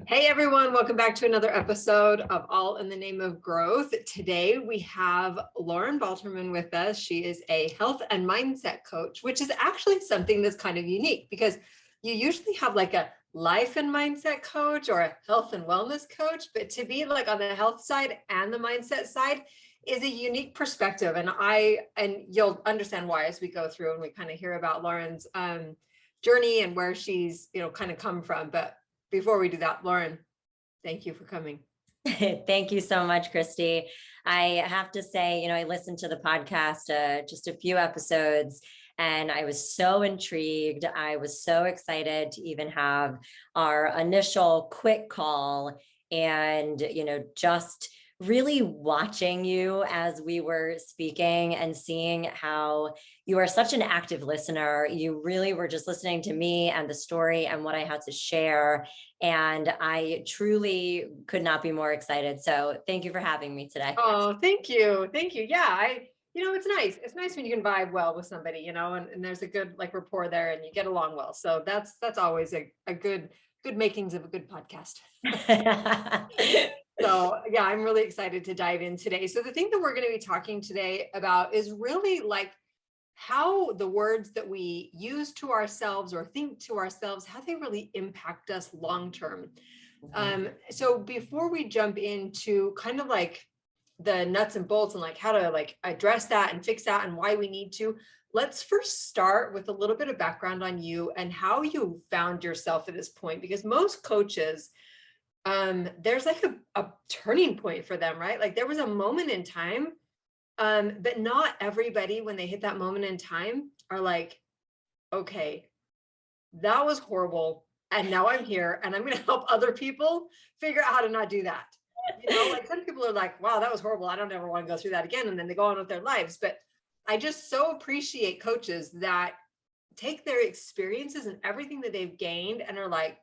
Hey everyone, welcome back to another episode of All in the Name of Growth. Today we have Lauren Balterman with us. She is a health and mindset coach, which is actually something that's kind of unique because you usually have like a life and mindset coach or a health and wellness coach, but to be like on the health side and the mindset side is a unique perspective. And you'll understand why as we go through and we kind of hear about Lauren's journey and where she's, kind of come from. But before we do that, Lauren, thank you for coming. Thank you so much, Christy. I have to say, I listened to the podcast just a few episodes, and I was so intrigued. I was so excited to even have our initial quick call and, just really watching you as we were speaking and seeing how you are such an active listener. You really were just listening to me and the story and what I had to share. And I truly could not be more excited. So thank you for having me today. Oh, thank you. Thank you. Yeah, it's nice. It's nice when you can vibe well with somebody, and there's a good like rapport there and you get along well. So that's always a good makings of a good podcast. So yeah, I'm really excited to dive in today. So the thing that we're going to be talking today about is really like how the words that we use to ourselves or think to ourselves, how they really impact us long term. So before we jump into kind of like the nuts and bolts and like how to like address that and fix that and why we need to, let's first start with a little bit of background on you and how you found yourself at this point, because most coaches, there's like a turning point for them, right? Like there was a moment in time, but not everybody, when they hit that moment in time, are like, okay, that was horrible. And now I'm here and I'm going to help other people figure out how to not do that. Like some people are like, wow, that was horrible. I don't ever want to go through that again. And then they go on with their lives. But I just so appreciate coaches that take their experiences and everything that they've gained and are like,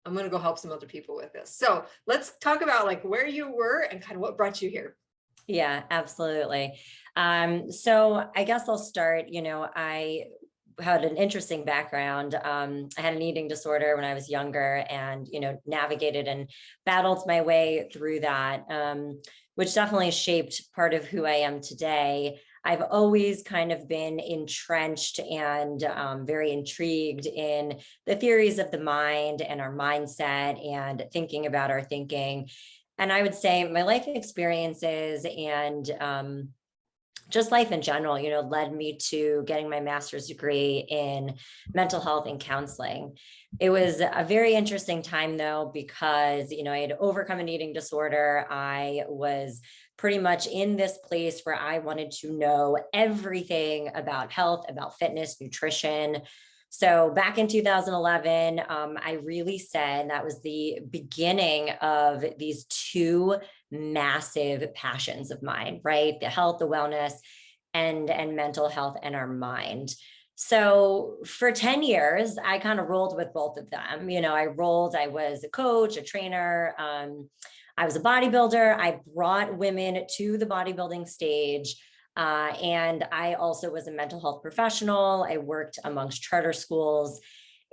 I'm going to go help some other people with this. So let's talk about like where you were and kind of what brought you here. Yeah, absolutely. So I guess I'll start, I had an interesting background. I had an eating disorder when I was younger and, navigated and battled my way through that, which definitely shaped part of who I am today. I've always kind of been entrenched and very intrigued in the theories of the mind and our mindset and thinking about our thinking. And I would say my life experiences and just life in general, led me to getting my master's degree in mental health and counseling. It was a very interesting time though, because, I had overcome an eating disorder. I was pretty much in this place where I wanted to know everything about health, about fitness, nutrition. So back in 2011, I really said that was the beginning of these two massive passions of mine, right? The health, the wellness, and mental health and our mind. So for 10 years, I kind of rolled with both of them. I was a coach, a trainer. I was a bodybuilder. I brought women to the bodybuilding stage. And I also was a mental health professional. I worked amongst charter schools.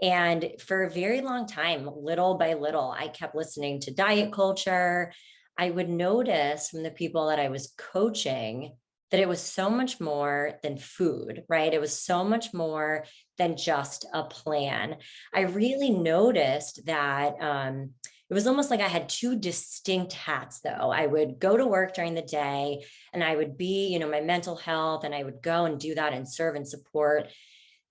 And for a very long time, little by little, I kept listening to diet culture. I would notice from the people that I was coaching that it was so much more than food, right? It was so much more than just a plan. I really noticed that it was almost like I had two distinct hats, though. I would go to work during the day and I would be, my mental health, and I would go and do that and serve and support.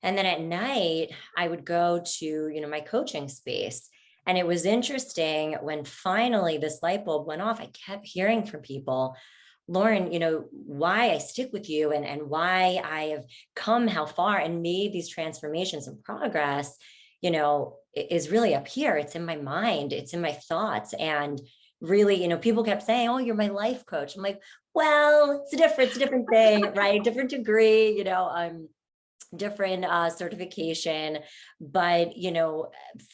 And then at night, I would go to, my coaching space. And it was interesting when finally this light bulb went off, I kept hearing from people, Lauren, why I stick with you and why I have come how far and made these transformations and progress, is really up here. It's in my mind. It's in my thoughts. And really, people kept saying, oh, you're my life coach. I'm like, well, it's a different thing, right? Different degree, different certification. But,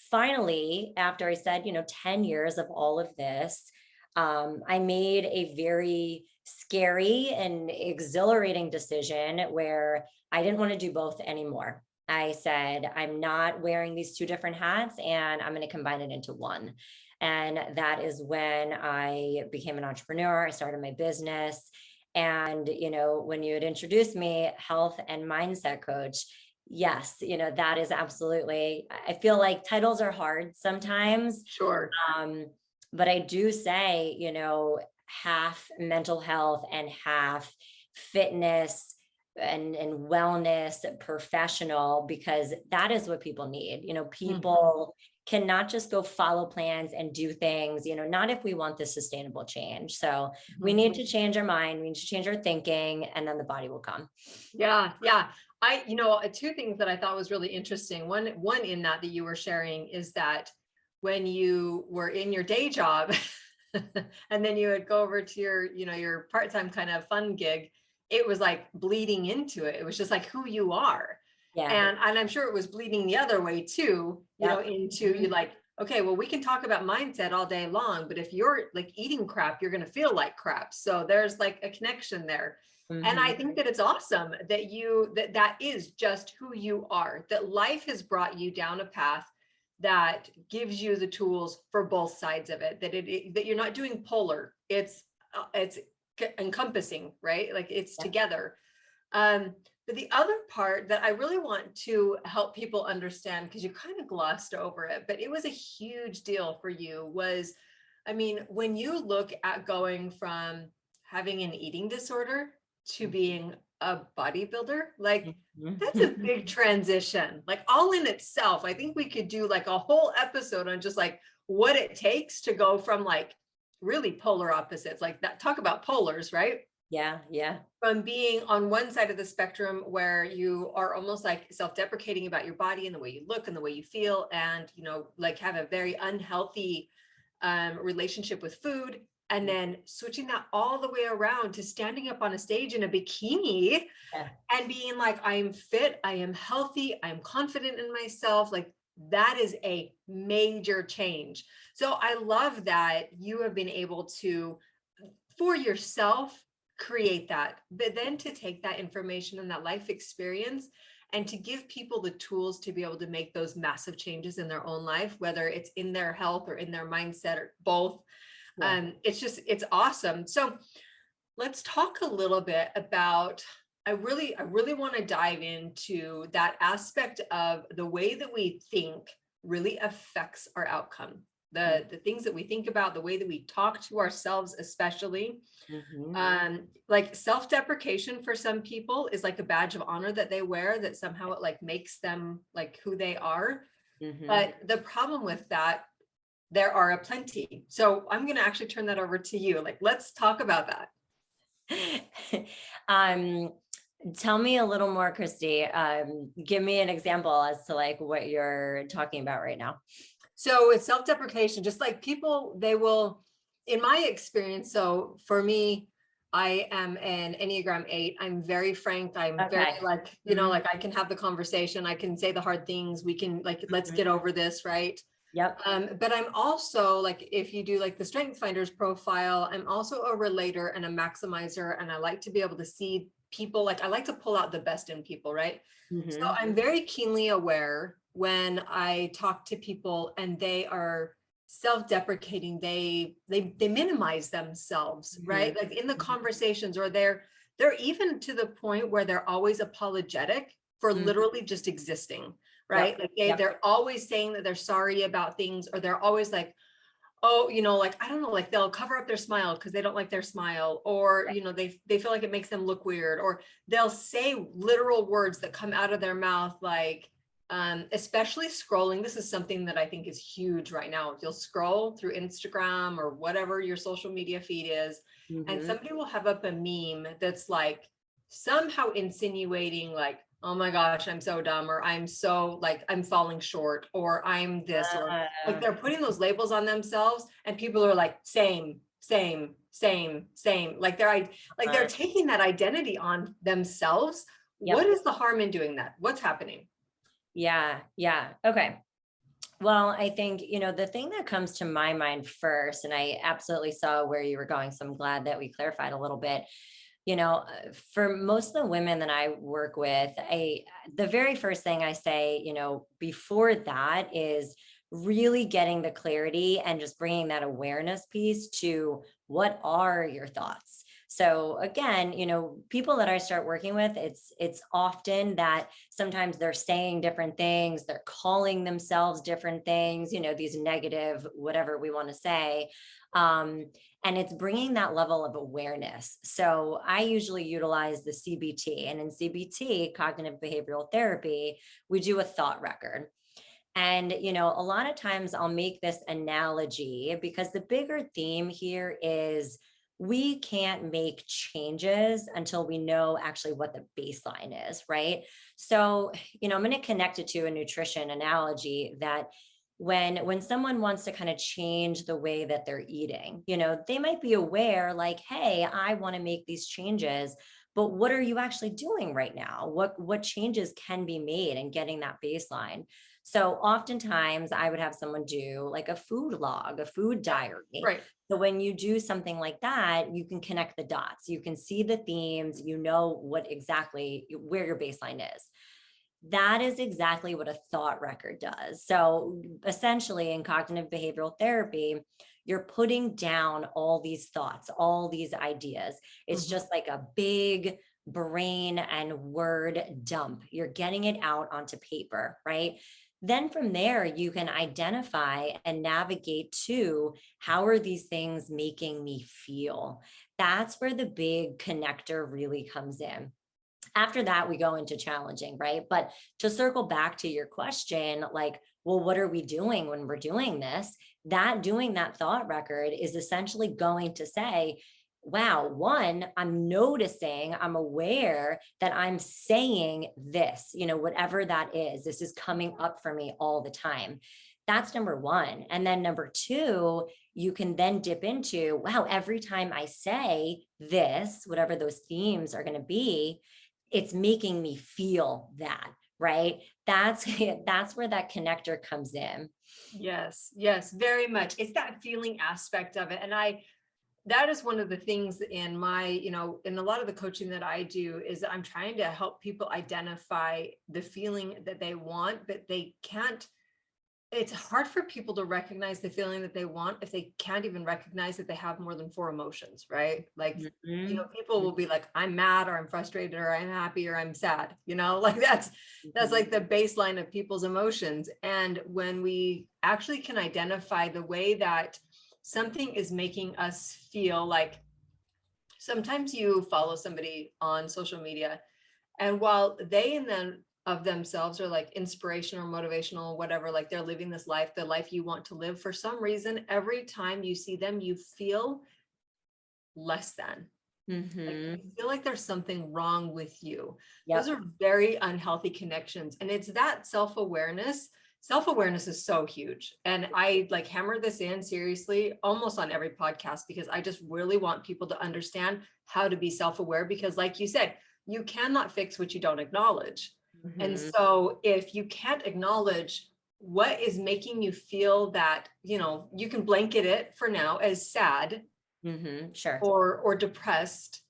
finally, after I said, 10 years of all of this, I made a very scary and exhilarating decision where I didn't want to do both anymore. I said, I'm not wearing these two different hats and I'm going to combine it into one. And that is when I became an entrepreneur. I started my business. And, when you had introduced me, health and mindset coach, yes, that is absolutely, I feel like titles are hard sometimes. Sure. Um, but I do say, half mental health and half fitness and wellness professional, because that is what people need. Mhm. People cannot just go follow plans and do things, not if we want this sustainable change. So we Mhm. need to change our mind, we need to change our thinking, and then the body will come. Yeah, yeah. Two things that I thought was really interesting. One in that you were sharing is that when you were in your day job and then you would go over to your part-time kind of fun gig, it was like bleeding into it. It was just like who you are. Yeah. And I'm sure it was bleeding the other way too, Yep. into you Mhm. like, okay, well, we can talk about mindset all day long, but if you're like eating crap, you're going to feel like crap. So there's like a connection there. And I Mhm. think that it's awesome that is just who you are, that life has brought you down a path that gives you the tools for both sides of it, that you're not doing polar. It's encompassing, right? Like it's Yep. together. But the other part that I really want to help people understand, because you kind of glossed over it, but it was a huge deal for you, was, I mean, when you look at going from having an eating disorder to being a bodybuilder, like that's a Mhm. big transition, like all in itself. I think we could do like a whole episode on just like what it takes to go from like really polar opposites, like that. Talk about polars, right? Yeah, yeah. From being on one side of the spectrum where you are almost like self-deprecating about your body and the way you look and the way you feel, and like have a very unhealthy relationship with food, and then switching that all the way around to standing up on a stage in a bikini Yeah. and being like, I am fit, I am healthy, I am confident in myself. Like that is a major change. So I love that you have been able to, for yourself, create that, but then to take that information and that life experience and to give people the tools to be able to make those massive changes in their own life, whether it's in their health or in their mindset or both. Yeah. It's awesome. So let's talk a little bit about, I really want to dive into that aspect of the way that we think really affects our outcome. The things that we think about, the way that we talk to ourselves, especially. Mhm. Like self-deprecation for some people is like a badge of honor that they wear, that somehow it like makes them like who they are. Mhm. But the problem with that, there are a plenty. So I'm going to actually turn that over to you. Like, let's talk about that. Um, Tell me a little more, Christy. Give me an example as to like what you're talking about right now. So with self-deprecation, just like people, they will, in my experience, so for me, I am an Enneagram 8. I'm very frank. I'm very Okay. like, Mhm. like I can have the conversation. I can say the hard things. We can like, let's Mhm. get over this, right? Yep. But I'm also like, if you do like the Strength Finders profile, I'm also a relator and a maximizer. And I like to be able to see people, like I like to pull out the best in people, right? So Mhm. I'm very keenly aware when I talk to people and they are self-deprecating, they minimize themselves, right? Mhm. Like in the Mhm. conversations, or they're even to the point where they're always apologetic for Mhm. literally just existing, right? Yep. Like Yep. they're always saying that they're sorry about things, or they're always like, oh, like I don't know, like they'll cover up their smile because they don't like their smile, or they feel like it makes them look weird, or they'll say literal words that come out of their mouth like, especially scrolling. This is something that I think is huge right now. If you'll scroll through Instagram or whatever your social media feed is, and Mhm. somebody will have up a meme that's like somehow insinuating like, oh my gosh, I'm so dumb, or I'm so like I'm falling short, or I'm this, or like Uh, they're putting those labels on themselves, and people are like, same, same, same, same. Like they're uh, taking that identity on themselves. What yep. is the harm in doing that? What's happening? Yeah. Yeah. Okay. Well, I think, the thing that comes to my mind first, and I absolutely saw where you were going, so I'm glad that we clarified a little bit. For most of the women that I work with, the very first thing I say, before that is really getting the clarity and just bringing that awareness piece to what are your thoughts. So again, people that I start working with, it's often that sometimes they're saying different things, they're calling themselves different things, these negative, whatever we want to say. And it's bringing that level of awareness. So I usually utilize the CBT, and in CBT, cognitive behavioral therapy, we do a thought record. And, a lot of times I'll make this analogy because the bigger theme here is we can't make changes until we know actually what the baseline is, right? So, I'm going to connect it to a nutrition analogy that when someone wants to kind of change the way that they're eating, they might be aware like, hey, I want to make these changes, but what are you actually doing right now? What changes can be made and getting that baseline? So oftentimes I would have someone do like a food log, a food diary. Right. So when you do something like that, you can connect the dots. You can see the themes, what exactly where your baseline is. That is exactly what a thought record does. So essentially in cognitive behavioral therapy, you're putting down all these thoughts, all these ideas. It's Mhm. just like a big brain and word dump. You're getting it out onto paper, right? Then from there, you can identify and navigate to how are these things making me feel? That's where the big connector really comes in. After that, we go into challenging, right? But to circle back to your question, like, well, what are we doing when we're doing this? That doing that thought record is essentially going to say, wow, one, I'm noticing, I'm aware that I'm saying this, whatever that is, this is coming up for me all the time. That's number one. And then number two, you can then dip into, wow, every time I say this, whatever those themes are going to be, it's making me feel that, right? That's where that connector comes in. Yes, yes, very much. It's that feeling aspect of it. And that is one of the things in my, in a lot of the coaching that I do is I'm trying to help people identify the feeling that they want, but they can't. It's hard for people to recognize the feeling that they want if they can't even recognize that they have more than four emotions, right? Like, Mhm. people will be like, I'm mad or I'm frustrated or I'm happy or I'm sad, like that's Mhm. like the baseline of people's emotions. And when we actually can identify the way that something is making us feel, like sometimes you follow somebody on social media, and while they and then of themselves are like inspirational, motivational, whatever, like they're living this life, the life you want to live, for some reason, every time you see them, you feel less than. Like you Mhm. feel like there's something wrong with you. Those Yep. are very unhealthy connections. And it's that self-awareness. Self-awareness is so huge. And I like hammer this in seriously almost on every podcast because I just really want people to understand how to be self-aware, because like you said, you cannot fix what you don't acknowledge. And Mhm. so if you can't acknowledge what is making you feel that, you can blanket it for now as sad Mhm. Sure. or depressed,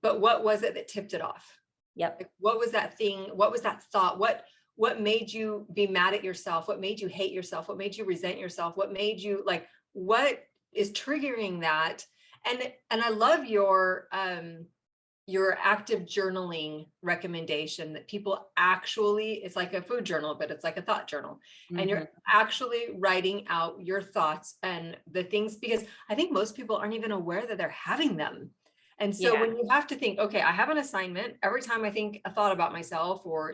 but what was it that tipped it off? Yep. Like, what was that thing? What was that thought? What made you be mad at yourself? What made you hate yourself? What made you resent yourself? What made you like, what is triggering that? And I love your active journaling recommendation, that people actually, it's like a food journal, but it's like a thought journal. And you're Mhm. actually writing out your thoughts and the things, because I think most people aren't even aware that they're having them. And so Yeah. when you have to think, okay, I have an assignment, every time I think a thought about myself, or,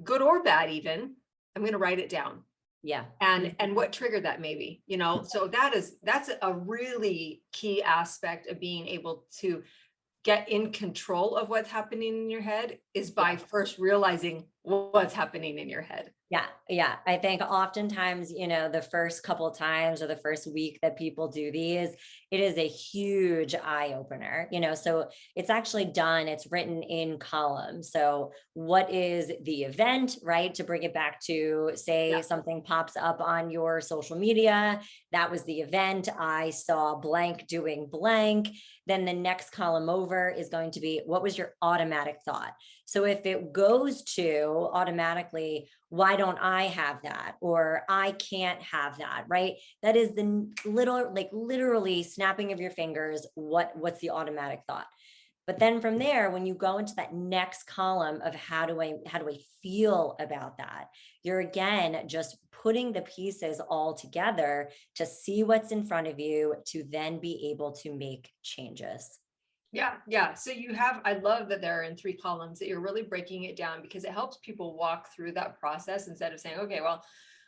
good or bad, even, I'm going to write it down. Yeah. And what triggered that, maybe, so that's a really key aspect of being able to get in control of what's happening in your head, is by Yeah. first realizing what's happening in your head. Yeah, yeah. I think oftentimes, the first couple times or the first week that people do these, it is a huge eye opener, so it's actually done, it's written in columns. So what is the event, right? To bring it back to, say Yeah. something pops up on your social media, that was the event. I saw blank doing blank. Then the next column over is going to be, what was your automatic thought? So if it goes to automatically, why don't I I have that, or I can't have that, right? That is the little, like literally snapping of your fingers. What's the automatic thought? But then from there, when you go into that next column of how do I feel about that, you're again just putting the pieces all together to see what's in front of you to then be able to make changes. Yeah, yeah. So you have, I love that they're in three columns, that you're really breaking it down, because it helps people walk through that process instead of saying, okay, well,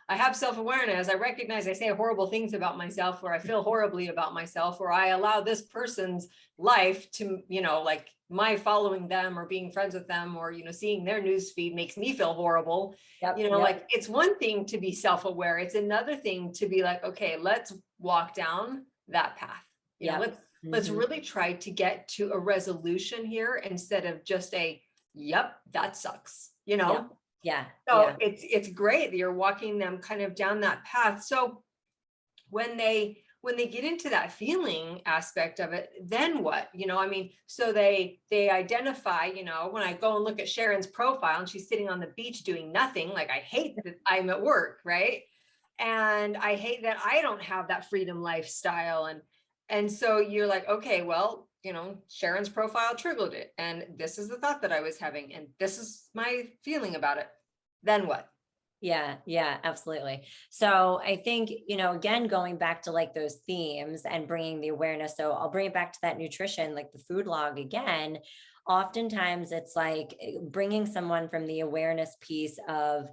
I have self-awareness. I recognize I say horrible things about myself, or I feel horribly about myself, or I allow this person's life to, like my following them or being friends with them, or, seeing their news feed makes me feel horrible. Yep, Like it's one thing to be self-aware. It's another thing to be like, okay, let's walk down that path. yep. Let's really try to get to a resolution here instead of just a, yep, that sucks, Yeah, yeah, So yeah. it's great that you're walking them kind of down that path. So when they get into that feeling aspect of it, then what? So they identify, when I go and look at Sharon's profile and she's sitting on the beach doing nothing, like I hate that I'm at work, right? And I hate that I don't have that freedom lifestyle. And so you're like, okay, well, Sharon's profile triggered it. And this is the thought that I was having. And this is my feeling about it. Then what? Yeah, yeah, absolutely. So I think, again, going back to like those themes and bringing the awareness. So I'll bring it back to that nutrition, like the food log again. Oftentimes it's like bringing someone from the awareness piece of,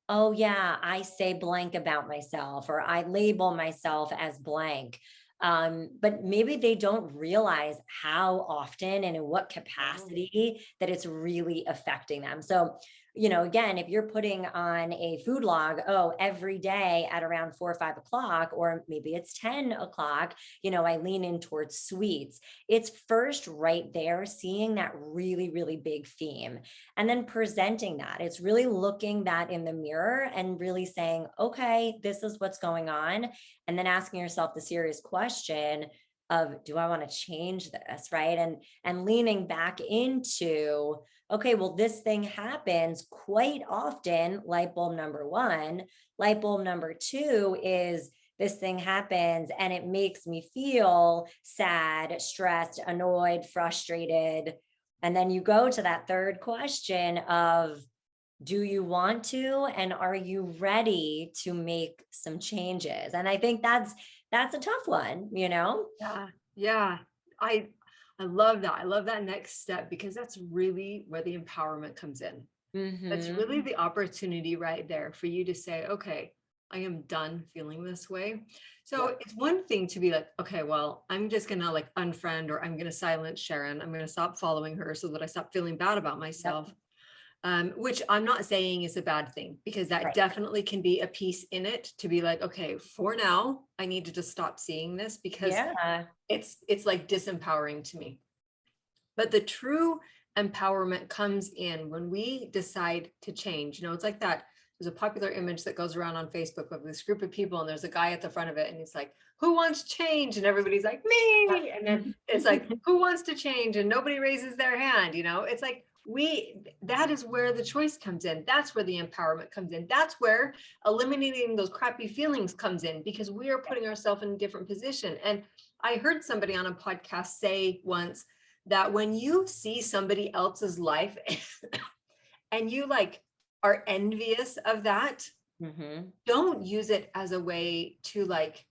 oh, yeah, I say blank about myself, or I label myself as blank. But maybe they don't realize how often and in what capacity that it's really affecting them. So again, if you're putting on a food log, oh, every day at around 4 or 5 o'clock, or maybe it's 10 o'clock, I lean in towards sweets. It's first right there, seeing that really, really big theme and then presenting that. It's really looking that in the mirror and really saying, okay, this is what's going on. And then asking yourself the serious question of, do I want to change this? Right. And leaning back into, okay, well, this thing happens quite often. Light bulb number one. Light bulb number two is this thing happens and it makes me feel sad, stressed, annoyed, frustrated. And then you go to that third question of, do you want to, and are you ready to make some changes? And I think that's a tough one. Yeah. Yeah. I love that. I love that next step, because that's really where the empowerment comes in. That's really the opportunity right there for you to say, okay, I am done feeling this way. So it's one thing to be like, okay, well, I'm just going to like unfriend, or I'm going to silence Sharon. I'm going to stop following her so that I stop feeling bad about myself. Which I'm not saying is a bad thing, because that Right. definitely can be a piece in it to be like, okay, for now, I need to just stop seeing this, because Yeah. it's like disempowering to me. But the true empowerment comes in when we decide to change. It's like that. There's a popular image that goes around on Facebook of this group of people, and there's a guy at the front of it, and he's like, who wants change? And everybody's like, me. And then it's like, who wants to change? And nobody raises their hand. It's like, that is where the choice comes in. That's where the empowerment comes in. That's where eliminating those crappy feelings comes in, because we are putting ourselves in a different position. And I heard somebody on a podcast say once that when you see somebody else's life and you like are envious of that, don't use it as a way to like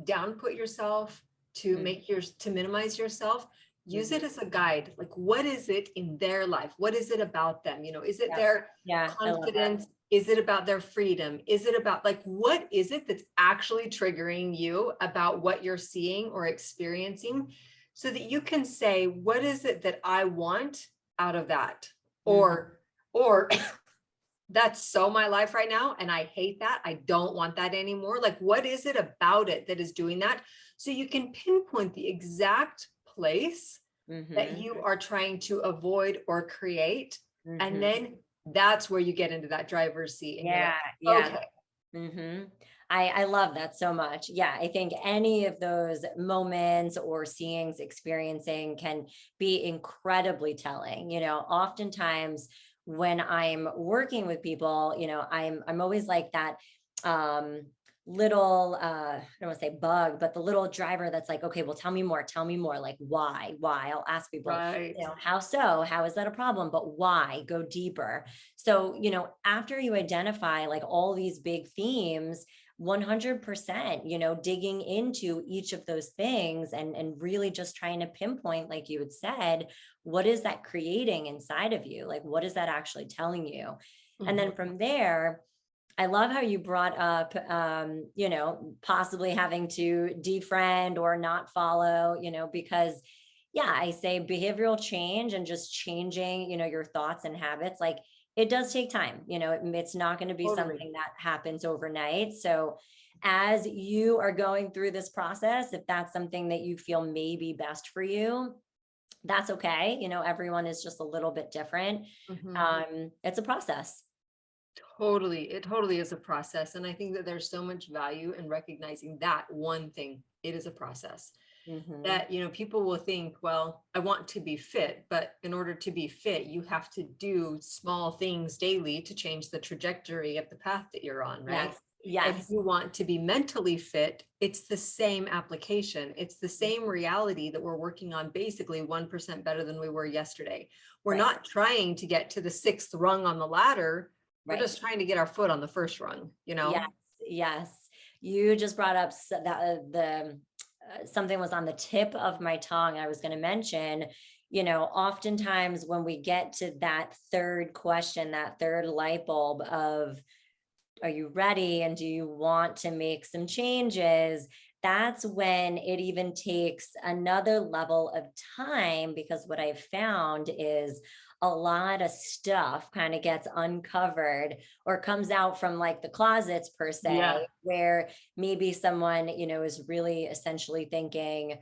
downput yourself, to to minimize yourself. Use it as a guide. Like, what is it in their life? What is it about them? Is it their confidence? Is it about their freedom? Is it about like, what is it that's actually triggering you about what you're seeing or experiencing, so that you can say, what is it that I want out of that? Or that's so my life right now, and I hate that. I don't want that anymore. Like, what is it about it that is doing that? So you can pinpoint the exact place that you are trying to avoid or create. And then that's where you get into that driver's seat. And you're like, okay. I love that so much. Yeah, I think any of those moments or seeings, experiencing can be incredibly telling. Oftentimes when I'm working with people, I'm always like that um little I don't want to say bug, but the little driver that's like, okay, well, tell me more, like why? I'll ask people, Right. how is that a problem? But why? Go deeper. So, after you identify like all these big themes, 100%, digging into each of those things and really just trying to pinpoint, like you had said, what is that creating inside of you? Like, what is that actually telling you? And Mhm. then from there, I love how you brought up, possibly having to defriend or not follow, because yeah, I say behavioral change and just changing, your thoughts and habits, like it does take time, it's not going to be Totally. something that happens overnight. So as you are going through this process, if that's something that you feel may be best for you, that's okay. Everyone is just a little bit different. Mhm. It's a process. Totally. It totally is a process. And I think that there's so much value in recognizing that one thing. It is a process. Hmm. That, people will think, well, I want to be fit, but in order to be fit, you have to do small things daily to change the trajectory of the path that you're on, right? Yes, If yes. you want to be mentally fit, it's the same application. It's the same reality that we're working on basically 1% better than we were yesterday. We're Right, not trying to get to the sixth rung on the ladder. We're right. just trying to get our foot on the first rung, Yes, yes. You just brought up that the something was on the tip of my tongue. I was going to mention, oftentimes when we get to that third question, that third light bulb of, are you ready and do you want to make some changes? That's when it even takes another level of time, because what I've found is a lot of stuff kind of gets uncovered or comes out from like the closets per Yeah. se, where maybe someone, is really essentially thinking,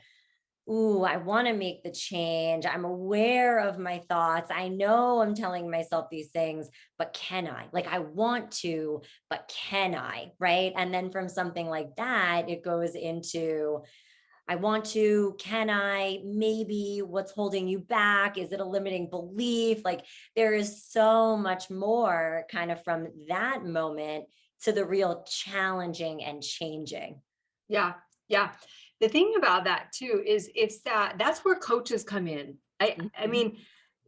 ooh, I want to make the change. I'm aware of my thoughts. I know I'm telling myself these things, but can I? Like, I want to, but can I? Right. And then from something like that, it goes into, I want to, can I? Maybe what's holding you back? Is it a limiting belief? Like, there is so much more kind of from that moment to the real challenging and changing. Yeah, yeah. The thing about that too is that's where coaches come in. I Mhm, mean,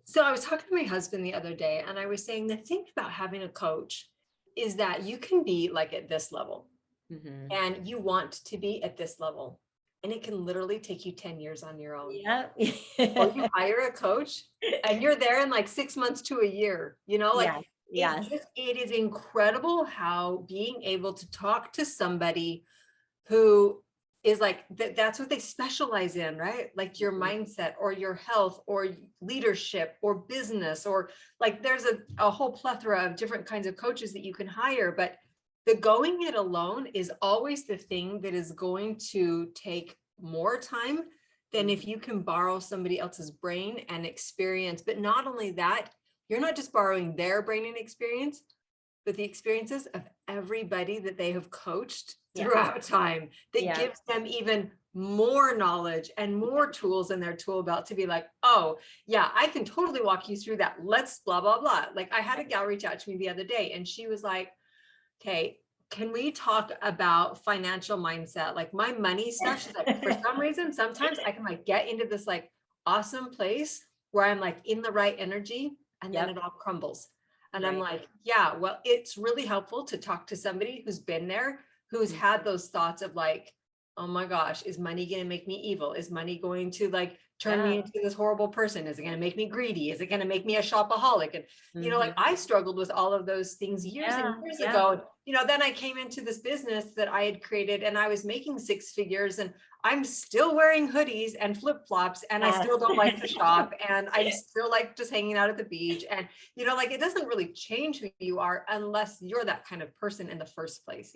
so I was talking to my husband the other day and I was saying the thing about having a coach is that you can be like at this level mhm. and you want to be at this level and it can literally take you 10 years on your own. Yep. Or you hire a coach and you're there in like 6 months to a year, like Yes, yes, it is incredible how being able to talk to somebody who is like that's what they specialize in, right? Like your mhm, mindset or your health or leadership or business, or like there's a whole plethora of different kinds of coaches that you can hire, but the going it alone is always the thing that is going to take more time than mhm. if you can borrow somebody else's brain and experience. But not only that, you're not just borrowing their brain and experience, but the experiences of everybody that they have coached Yes, throughout time that yeah, gives them even more knowledge and more tools in their tool belt to be like, oh, yeah, I can totally walk you through that. Let's blah, blah, blah. Like I had a gal reach out to me the other day and she was like, okay, can we talk about financial mindset? Like my money stuff. She's like, for some reason, sometimes I can like get into this like awesome place where I'm like in the right energy and then yep, it all crumbles. And I'm right. like, yeah, well, it's really helpful to talk to somebody who's been there, who's Mm, had those thoughts of like, oh my gosh, is money going to make me evil? Is money going to like turn yeah, me into this horrible person? Is it going to make me greedy? Is it going to make me a shopaholic? And like mhm, I struggled with all of those things years and yeah, years yeah, ago. Then I came into this business that I had created and I was making six figures and I'm still wearing hoodies and flip flops and I yes. still don't like to shop and I'm still like just hanging out at the beach. And, like it doesn't really change who you are unless you're that kind of person in the first place.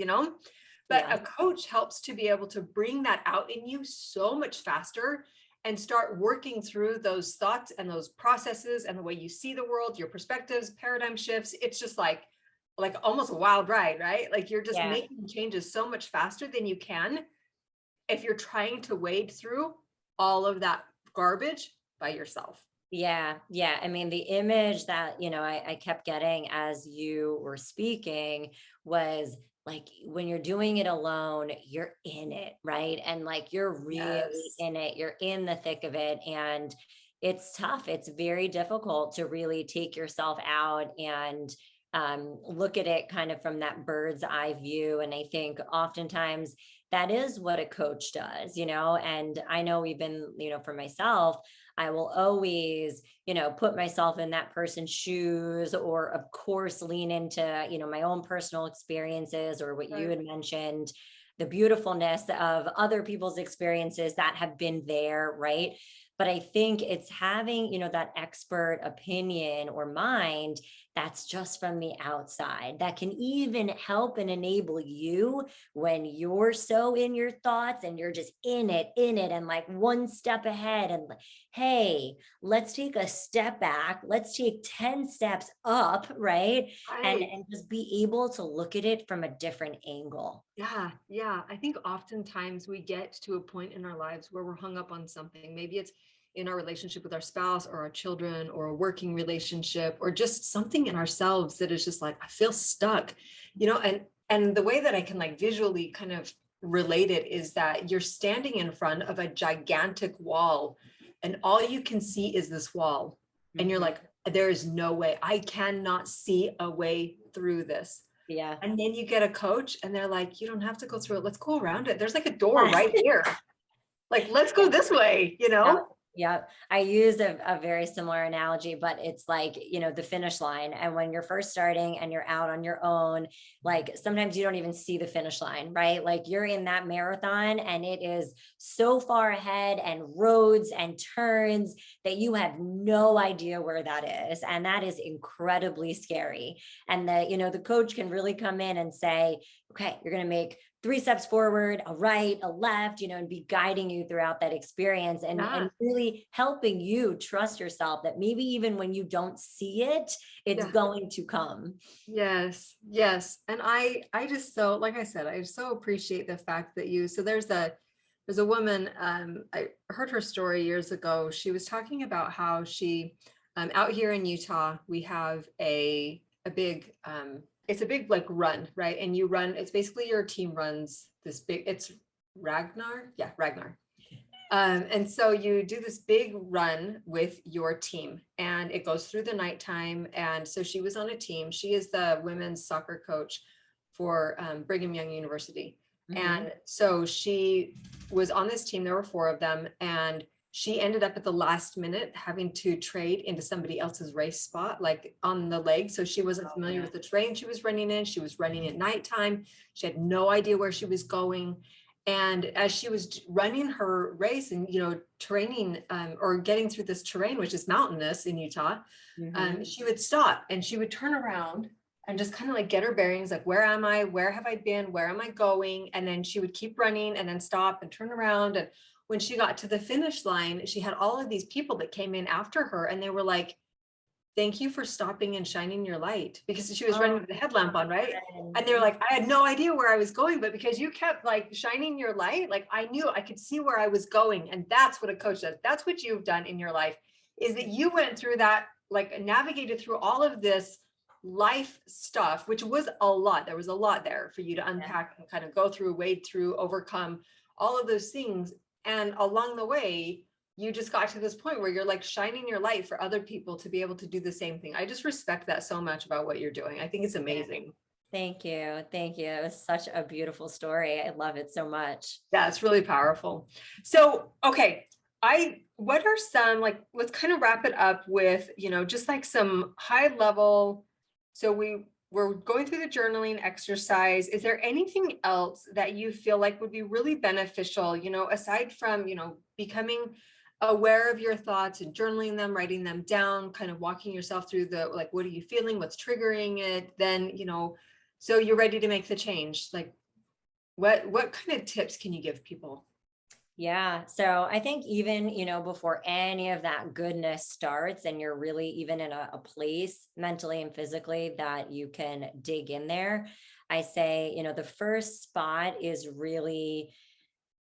But a Yes, coach helps to be able to bring that out in you so much faster and start working through those thoughts and those processes and the way you see the world, your perspectives, paradigm shifts. It's just like almost a wild ride, right? Like you're just yeah. making changes so much faster than you can if you're trying to wade through all of that garbage by yourself. Yeah, yeah. I mean, the image that, I kept getting as you were speaking was like when you're doing it alone, you're in it, right? And like you're really Yes. in it, you're in the thick of it. And it's tough. It's very difficult to really take yourself out and look at it kind of from that bird's eye view. And I think oftentimes that is what a coach does, and I know even, for myself, I will always, put myself in that person's shoes, or of course lean into, my own personal experiences, or what you Right. had mentioned, the beautifulness of other people's experiences that have been there, right? But I think it's having, that expert opinion or mind that's just from the outside that can even help and enable you when you're so in your thoughts and you're just in it, and like one step ahead, and like, hey, let's take a step back, let's take 10 steps up, right? and Right. and just be able to look at it from a different angle. Yeah, yeah. I think oftentimes we get to a point in our lives where we're hung up on something. Maybe it's in our relationship with our spouse or our children or a working relationship or just something in ourselves that is just like, I feel stuck, and the way that I can like visually kind of relate it is that you're standing in front of a gigantic wall and all you can see is this wall. And you're Mhm. like, there is no way. I cannot see a way through this. Yeah. And then you get a coach and they're like, you don't have to go through it. Let's go around it. There's like a door Yes. right here. Like, let's go this way, you Yep. know? Yep. I use a very similar analogy, but it's like, the finish line. And when you're first starting and you're out on your own, like sometimes you don't even see the finish line, right? Like you're in that marathon and it is so far ahead, and roads and turns that you have no idea where that is. And that is incredibly scary. And the coach can really come in and say, okay, you're going to make 3 steps forward, a right, a left, and be guiding you throughout that experience, and Yeah. really helping you trust yourself that maybe even when you don't see it, it's Yeah. going to come. Yes. Yes. And I just so, like I said, I so appreciate the fact that so there's a woman, I heard her story years ago. She was talking about how she, out here in Utah, we have a big, it's a big like run, right? And you run, it's basically your team runs this big, it's Ragnar. Yeah, Ragnar. And so you do this big run with your team and it goes through the nighttime. And so she was on a team. She is the women's soccer coach for Brigham Young University. Mhm. And so she was on this team. There were four of them. And she ended up at the last minute having to trade into somebody else's race spot, like on the leg. So she wasn't Oh, familiar man. with the terrain she was running in. She was running at nighttime. She had no idea where she was going. And as she was running her race and training or getting through this terrain, which is mountainous in Utah, Mhm. she would stop and she would turn around and just kind of like get her bearings, like, where am I? Where have I been? Where am I going? And then she would keep running and then stop and turn around. And when she got to the finish line, she had all of these people that came in after her and they were like, thank you for stopping and shining your light, because she was running Oh, with the headlamp on, right? man. And they're like, I had no idea where I was going, but because you kept like shining your light, like I knew I could see where I was going. And that's what a coach does. That's what you've done in your life, is that you went through that, like navigated through all of this life stuff, which was a lot. There was a lot there for you to Yeah. unpack and kind of go through, wade through, overcome all of those things. And along the way, you just got to this point where you're like shining your light for other people to be able to do the same thing. I just respect that so much about what you're doing. I think it's Yeah. amazing. Thank you. Thank you. It was such a beautiful story. I love it so much. Yeah, it's really powerful. So, okay, what are some, like, let's kind of wrap it up with, just like some high level. So we're going through the journaling exercise. Is there anything else that you feel like would be really beneficial, aside from, becoming aware of your thoughts and journaling them, writing them down, kind of walking yourself through the, like, what are you feeling? What's triggering it? Then, so you're ready to make the change. Like, what kind of tips can you give people? Yeah. So I think even, before any of that goodness starts and you're really even in a place mentally and physically that you can dig in there, I say, the first spot is really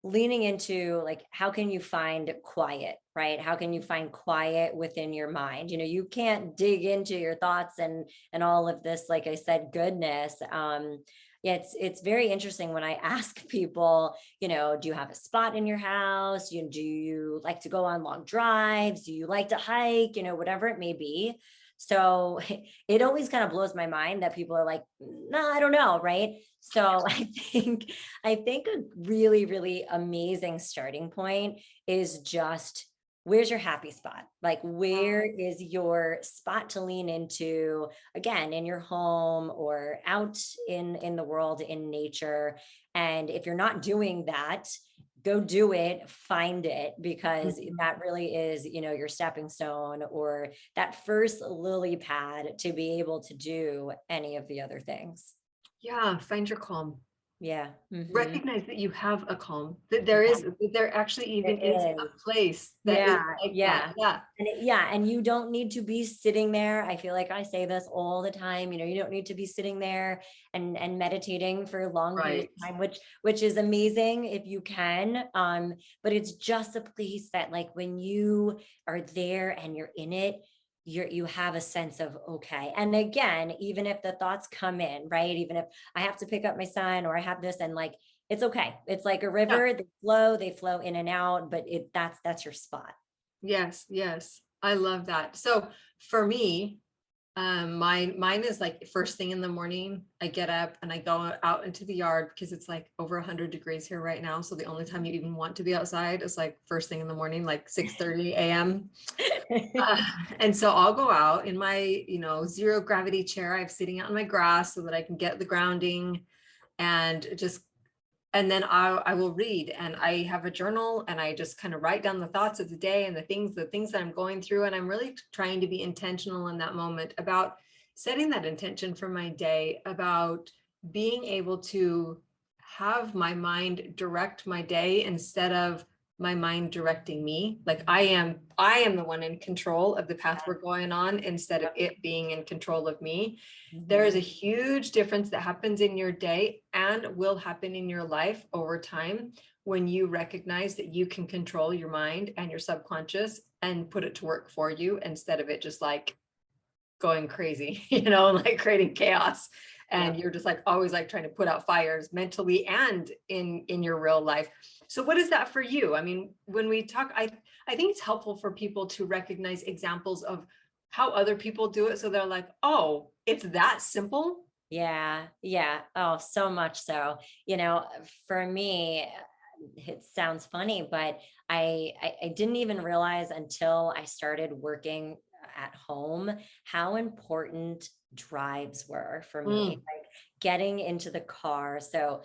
leaning into like, how can you find quiet, right? How can you find quiet within your mind? You can't dig into your thoughts and all of this, like I said, goodness. Yeah, it's very interesting when I ask people, do you have a spot in your house? Do you like to go on long drives? Do you like to hike? Whatever it may be. So it always kind of blows my mind that people are like, no, I don't know, right? So I think a really, really amazing starting point is just, where's your happy spot? Like, where is your spot to lean into, again, in your home or out in the world, in nature? And if you're not doing that, go do it, find it, because Mhm. that really is, your stepping stone, or that first lily pad to be able to do any of the other things. Yeah, find your calm. Yeah. Recognize that you have a calm, that Yeah, there actually it even is a is. place that is Yeah, like that. yeah. Yeah, And you don't need to be sitting there. I feel like I say this all the time, you don't need to be sitting there and meditating for long periods right. of time, which is amazing if you can. But it's just a place that, like, when you are there and you're in it, you have a sense of, okay. And again, even if the thoughts come in, right? Even if I have to pick up my son, or I have this, and like, it's okay. It's like a Yeah. river, they flow in and out, but that's your spot. Yes, yes. I love that. So for me, mine is like first thing in the morning. I get up and I go out into the yard because it's like over 100 degrees here right now. So the only time you even want to be outside is like first thing in the morning, like 6:30 a.m. Uh, and so I'll go out in my, zero gravity chair. I'm sitting out in my grass so that I can get the grounding and just, and then I will read, and I have a journal, and I just kind of write down the thoughts of the day and the things that I'm going through. And I'm really trying to be intentional in that moment about setting that intention for my day, about being able to have my mind direct my day instead of my mind directing me. Like I am the one in control of the path we're going on instead of Yep. it being in control of me. There is a Mhm. huge difference that happens in your day and will happen in your life over time when you recognize that you can control your mind and your subconscious and put it to work for you instead of it just like going crazy, like creating chaos. And Yep. you're just like always like trying to put out fires mentally and in your real life. So what is that for you? I mean, when we talk, I think it's helpful for people to recognize examples of how other people do it. So they're like, oh, it's that simple. Yeah. Yeah. Oh, so much so. For me, it sounds funny, but I didn't even realize until I started working at home how important drives were for me. Mm, Like, getting into the car. So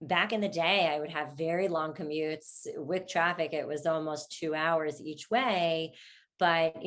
back in the day, I would have very long commutes with traffic. It was almost 2 hours each way. But,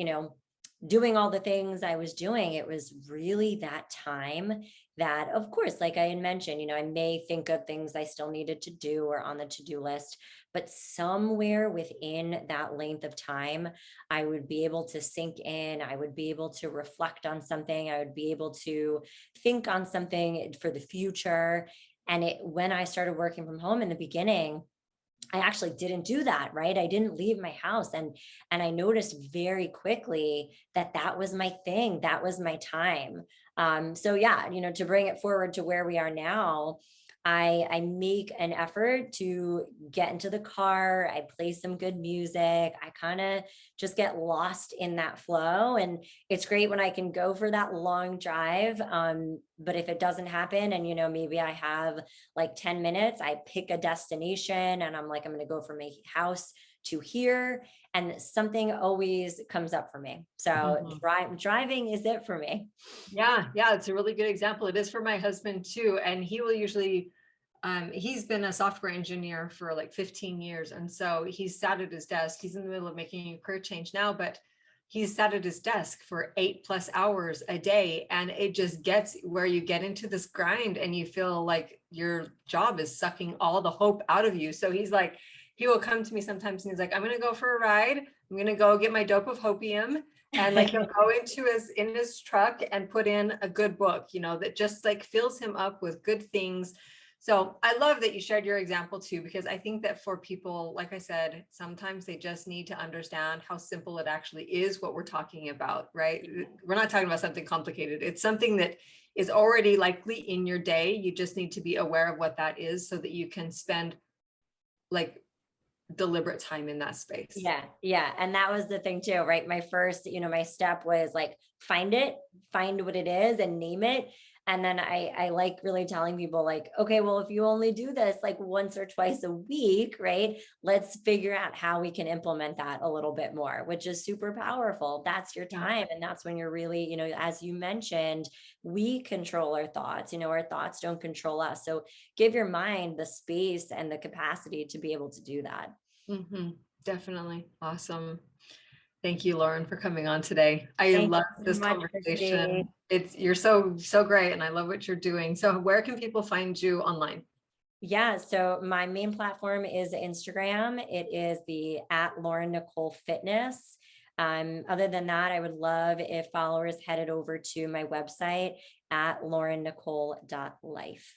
doing all the things I was doing, it was really that time that, of course, like I had mentioned, I may think of things I still needed to do or on the to-do list, but somewhere within that length of time, I would be able to sink in, I would be able to reflect on something, I would be able to think on something for the future. And when I started working from home in the beginning, I actually didn't do that, right? I didn't leave my house, and I noticed very quickly that that was my thing, that was my time. So yeah, to bring it forward to where we are now, I make an effort to get into the car, I play some good music, I kind of just get lost in that flow. And it's great when I can go for that long drive. But if it doesn't happen, and maybe I have like 10 minutes, I pick a destination and I'm like, I'm going to go from my house to here. And something always comes up for me. So mhm. driving is it for me. Yeah, yeah, it's a really good example. It is for my husband too. And he will usually, he's been a software engineer for like 15 years. And so he's sat at his desk. He's in the middle of making a career change now, but he's sat at his desk for 8+ hours a day. And it just gets where you get into this grind and you feel like your job is sucking all the hope out of you. So he's like, he will come to me sometimes and he's like, I'm going to go for a ride. I'm going to go get my dope of hopium. And like he'll go into his truck and put in a good book, that just like fills him up with good things So I love that you shared your example too, because I think that for people, like I said, sometimes they just need to understand how simple it actually is what we're talking about, right? We're not talking about something complicated. It's something that is already likely in your day. You just need to be aware of what that is so that you can spend like deliberate time in that space. Yeah, yeah. And that was the thing too, right? My first, my step was like find it, find what it is and name it. And then I like really telling people like, okay, well, if you only do this like once or twice a week, right? Let's figure out how we can implement that a little bit more, which is super powerful. That's your Yeah. time. And that's when you're really, as you mentioned, we control our thoughts, our thoughts don't control us. So give your mind the space and the capacity to be able to do that. Definitely. Awesome. Thank you, Lauren, for coming on today. I Thank love you so this much, Christy. conversation. You're so great, and I love what you're doing. So where can people find you online? Yeah, so my main platform is Instagram. It is the at Lauren Nicole Fitness. Other than that, I would love if followers headed over to my website at laurennicole.life.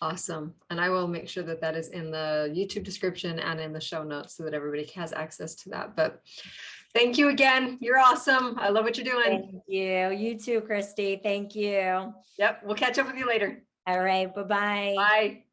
Awesome. And I will make sure that that is in the YouTube description and in the show notes so that everybody has access to that. But thank you again. You're awesome. I love what you're doing. Thank you. You too, Christy. Thank you. Yep. We'll catch up with you later. All right. Bye-bye. Bye.